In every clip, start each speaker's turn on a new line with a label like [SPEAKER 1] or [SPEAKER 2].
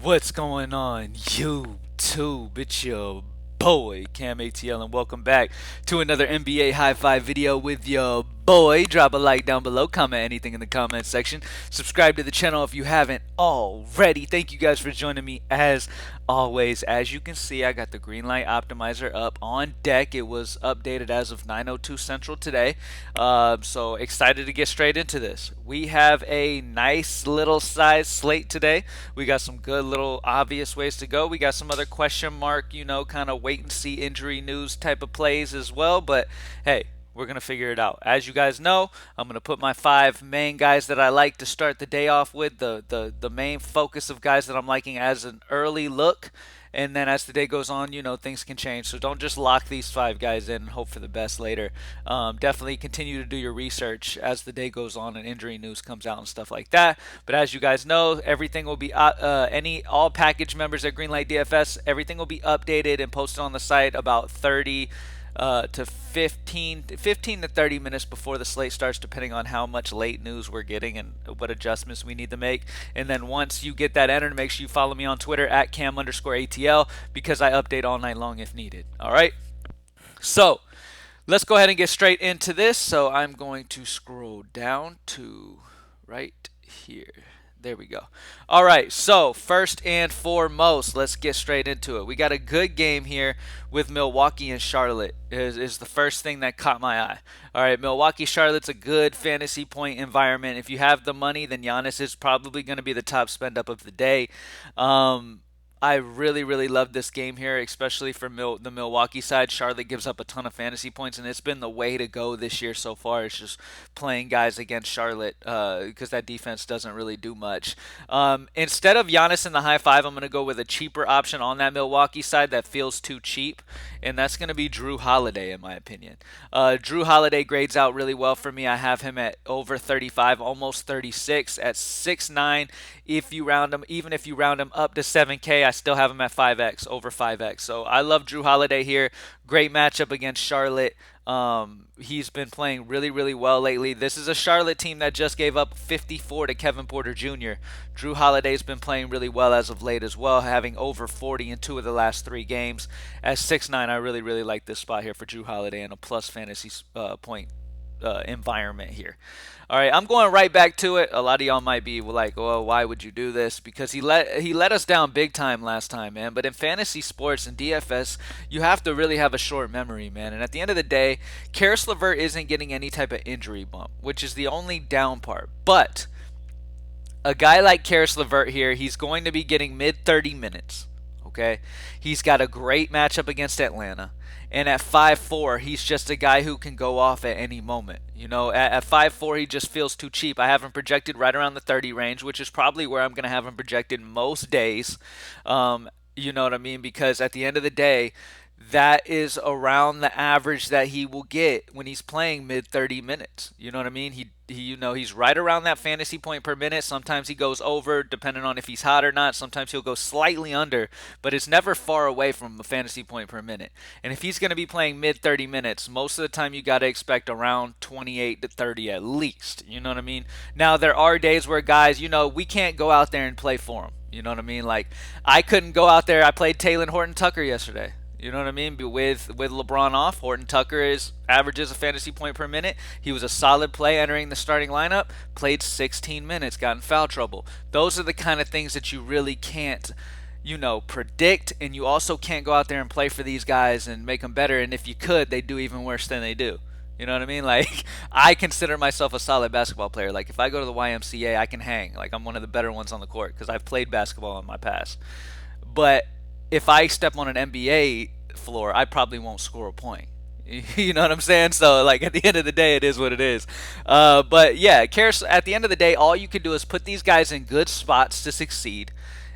[SPEAKER 1] What's going on, YouTube? It's your boy, CamATL, and welcome back to another NBA High Five video with your boy. Drop a like down below, comment anything in the comment section. Subscribe to the channel if you haven't already. Thank you guys for joining me as always. As you can see, I got the green light optimizer up on deck. It was updated as of 9:02 Central today. So excited to get straight into this. We have a nice little size slate today. We got some good little obvious ways to go. We got some other question mark, kind of wait and see injury news type of plays as well. But hey, we're going to figure it out. As you guys know, I'm going to put my five main guys that I like to start the day off with, the main focus of guys that I'm liking as an early look. And then as the day goes on, things can change. So don't just lock these five guys in and hope for the best later. Definitely continue to do your research as the day goes on and injury news comes out and stuff like that. But as you guys know, everything will be all package members at Greenlight DFS. Everything will be updated and posted on the site about 30 to 15 to 30 minutes before the slate starts, depending on how much late news we're getting and what adjustments we need to make. And then once you get that entered, make sure you follow me on Twitter at cam_ATL because I update all night long if needed. All right. So let's go ahead and get straight into this. So I'm going to scroll down to right here. There we go. All right, so first and foremost, let's get straight into it. We got a good game here with Milwaukee and Charlotte is the first thing that caught my eye. All right, Milwaukee, Charlotte's a good fantasy point environment. If you have the money, then Giannis is probably going to be the top spend up of the day. I really, really love this game here, especially for the Milwaukee side. Charlotte gives up a ton of fantasy points, and it's been the way to go this year so far. It's just playing guys against Charlotte because that defense doesn't really do much. Instead of Giannis in the high five, I'm going to go with a cheaper option on that Milwaukee side that feels too cheap, and that's going to be Drew Holiday, in my opinion. Drew Holiday grades out really well for me. I have him at over 35, almost 36, at 6'9". If you round him, even if you round him up to 7K, I still have him at 5X, over 5X. So I love Drew Holiday here. Great matchup against Charlotte. He's been playing really, really well lately. This is a Charlotte team that just gave up 54 to Kevin Porter Jr. Drew Holiday's been playing really well as of late as well, having over 40 in two of the last three games. At 6'9", I really, really like this spot here for Drew Holiday and a plus fantasy point environment here. All right, I'm going right back to it. A lot of y'all might be like, "Well, why would you do this?" Because he let us down big time last time, man. But in fantasy sports and DFS, you have to really have a short memory, man. And at the end of the day, Karis LeVert isn't getting any type of injury bump, which is the only down part. But a guy like Karis LeVert here, he's going to be getting mid 30 minutes. Okay, he's got a great matchup against Atlanta. And at 5'4", he's just a guy who can go off at any moment. At 5'4", he just feels too cheap. I have him projected right around the 30 range, which is probably where I'm going to have him projected most days. You know what I mean? Because at the end of the day, that is around the average that he will get when he's playing mid 30 minutes. You know what I mean? He's right around that fantasy point per minute. Sometimes he goes over depending on if he's hot or not. Sometimes he'll go slightly under, but it's never far away from a fantasy point per minute. And if he's going to be playing mid 30 minutes, most of the time you got to expect around 28 to 30 at least. You know what I mean? Now there are days where guys, we can't go out there and play for him. You know what I mean? Like I couldn't go out there. I played Taylor Horton Tucker yesterday. You know what I mean? With LeBron off, Horton Tucker averages a fantasy point per minute. He was a solid play entering the starting lineup. Played 16 minutes, got in foul trouble. Those are the kind of things that you really can't, predict, and you also can't go out there and play for these guys and make them better. And if you could, they do even worse than they do. You know what I mean? Like I consider myself a solid basketball player. Like if I go to the YMCA, I can hang. Like I'm one of the better ones on the court because I've played basketball in my past. But if I step on an NBA floor, I probably won't score a point. You know what I'm saying? So, like, at the end of the day, it is what it is. But, yeah, at the end of the day, all you can do is put these guys in good spots to succeed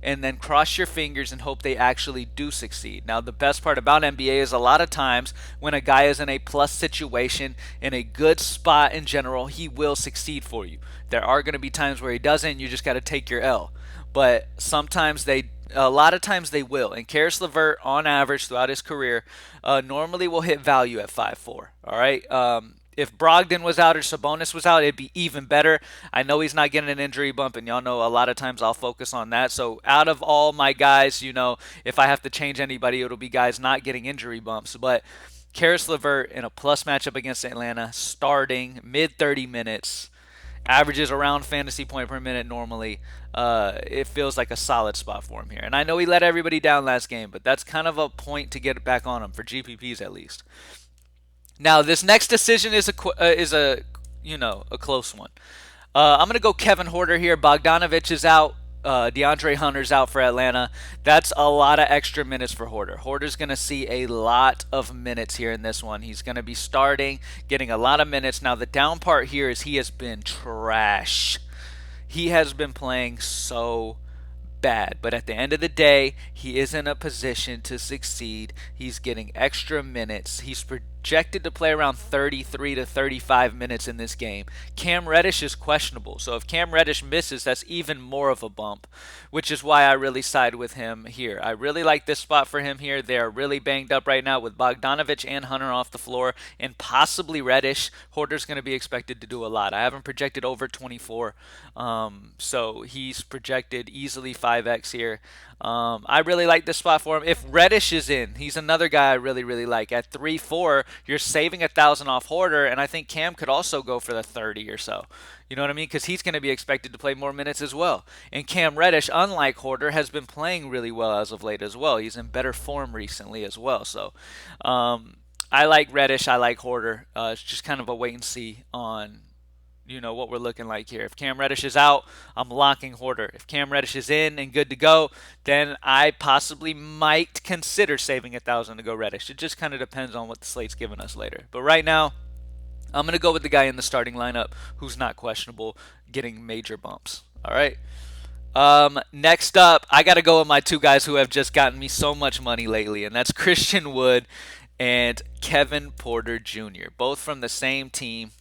[SPEAKER 1] and then cross your fingers and hope they actually do succeed. Now, the best part about NBA is a lot of times when a guy is in a plus situation, in a good spot in general, he will succeed for you. There are going to be times where he doesn't, and you just got to take your L. But a lot of times they will. And Karis LeVert, on average throughout his career, normally will hit value at 5'4". All right. if Brogdon was out or Sabonis was out, it'd be even better. I know he's not getting an injury bump, and y'all know a lot of times I'll focus on that. So out of all my guys, if I have to change anybody, it'll be guys not getting injury bumps. But Karis LeVert in a plus matchup against Atlanta, starting mid 30 minutes, averages around fantasy point per minute normally. It feels like a solid spot for him here. And I know he let everybody down last game, but that's kind of a point to get it back on him for GPPs at least. Now this next decision is a close one. I'm gonna go Kevin Hoarder here. Bogdanovich is out. DeAndre Hunter's out for Atlanta. That's a lot of extra minutes for Hoarder. Hoarder's going to see a lot of minutes here in this one. He's going to be starting, getting a lot of minutes. Now, the down part here is he has been trash. He has been playing so bad, but at the end of the day, he is in a position to succeed. He's getting extra minutes. He's projected to play around 33 to 35 minutes in this game. Cam Reddish is questionable, so if Cam Reddish misses, that's even more of a bump, which is why I really side with him here. I really like this spot for him here. They are really banged up right now with Bogdanovich and Hunter off the floor, and possibly Reddish. Hoarder's going to be expected to do a lot. I haven't projected over 24, so he's projected easily 5x here. I really like this spot for him. If Reddish is in, he's another guy I really, really like. At 3-4, you're saving 1,000 off Hoarder, and I think Cam could also go for the 30 or so. You know what I mean? Because he's going to be expected to play more minutes as well. And Cam Reddish, unlike Hoarder, has been playing really well as of late as well. He's in better form recently as well. So I like Reddish. I like Hoarder. It's just kind of a wait and see on what we're looking like here. If Cam Reddish is out, I'm locking Hoarder. If Cam Reddish is in and good to go, then I possibly might consider saving 1,000 to go Reddish. It just kind of depends on what the slate's giving us later. But right now, I'm going to go with the guy in the starting lineup who's not questionable, getting major bumps. All right. Next up, I got to go with my two guys who have just gotten me so much money lately, and that's Christian Wood and Kevin Porter Jr., both from the same team.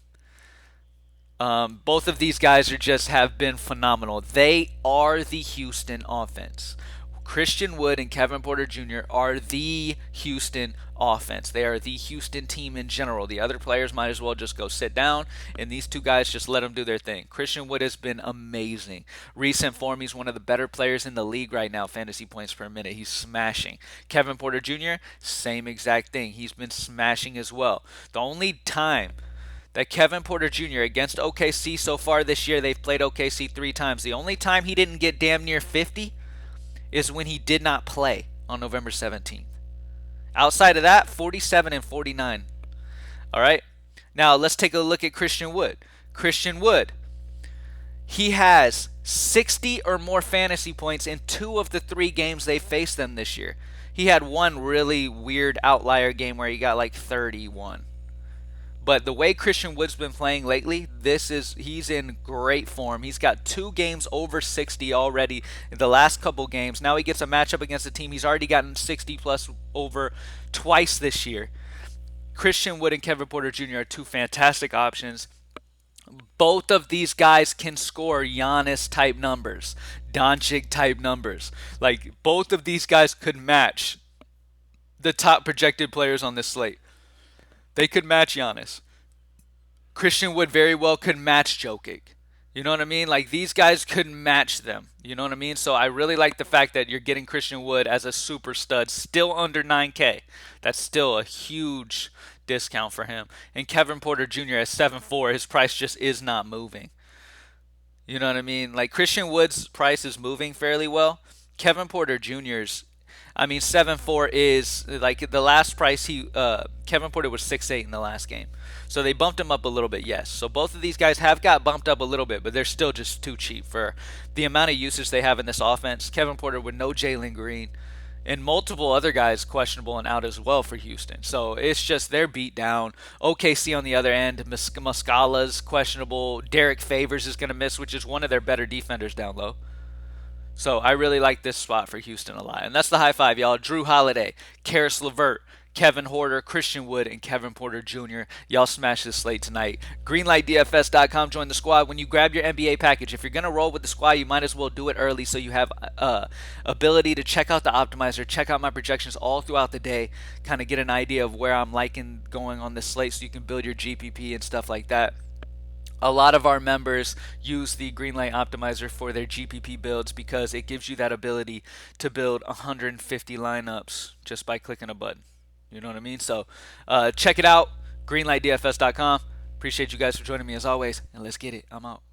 [SPEAKER 1] Both of these guys have been phenomenal. They are the Houston offense. Christian Wood and Kevin Porter Jr. are the Houston offense. They are the Houston team in general. The other players might as well just go sit down, and these two guys just let them do their thing. Christian Wood has been amazing. Recent form, he's one of the better players in the league right now, fantasy points per minute. He's smashing. Kevin Porter Jr., same exact thing. He's been smashing as well. The only time that Kevin Porter Jr. against OKC so far this year, they've played OKC 3 times. The only time he didn't get damn near 50 is when he did not play on November 17th. Outside of that, 47 and 49. All right. Now let's take a look at Christian Wood. Christian Wood, he has 60 or more fantasy points in 2 of the 3 games they faced them this year. He had one really weird outlier game where he got like 31. But the way Christian Wood's been playing lately, he's in great form. He's got 2 games over 60 already in the last couple games. Now he gets a matchup against a team he's already gotten 60 plus over twice this year. Christian Wood and Kevin Porter Jr. are 2 fantastic options. Both of these guys can score Giannis type numbers, Doncic type numbers. Like, both of these guys could match the top projected players on this slate. They could match Giannis. Christian Wood very well could match Jokic. You know what I mean? Like, these guys could match them. You know what I mean? So I really like the fact that you're getting Christian Wood as a super stud, still under 9K. That's still a huge discount for him. And Kevin Porter Jr. at 7.4, his price just is not moving. You know what I mean? Like, Christian Wood's price is moving fairly well. Kevin Porter Jr.'s 7.4 is like the last price Kevin Porter was 6.8 in the last game. So they bumped him up a little bit, yes. So both of these guys have got bumped up a little bit, but they're still just too cheap for the amount of usage they have in this offense. Kevin Porter with no Jalen Green and multiple other guys questionable and out as well for Houston. So it's just they're beat down. OKC on the other end, Muscala's questionable. Derek Favors is going to miss, which is one of their better defenders down low. So I really like this spot for Houston a lot. And that's the high five, y'all. Drew Holiday, Karis LeVert, Kevin Hoarder, Christian Wood, and Kevin Porter Jr. Y'all smash this slate tonight. Greenlightdfs.com. Join the squad when you grab your NBA package. If you're going to roll with the squad, you might as well do it early so you have ability to check out the optimizer, check out my projections all throughout the day, kind of get an idea of where I'm liking going on this slate so you can build your GPP and stuff like that. A lot of our members use the Greenlight Optimizer for their GPP builds because it gives you that ability to build 150 lineups just by clicking a button. You know what I mean? So check it out, greenlightdfs.com. Appreciate you guys for joining me as always, and let's get it. I'm out.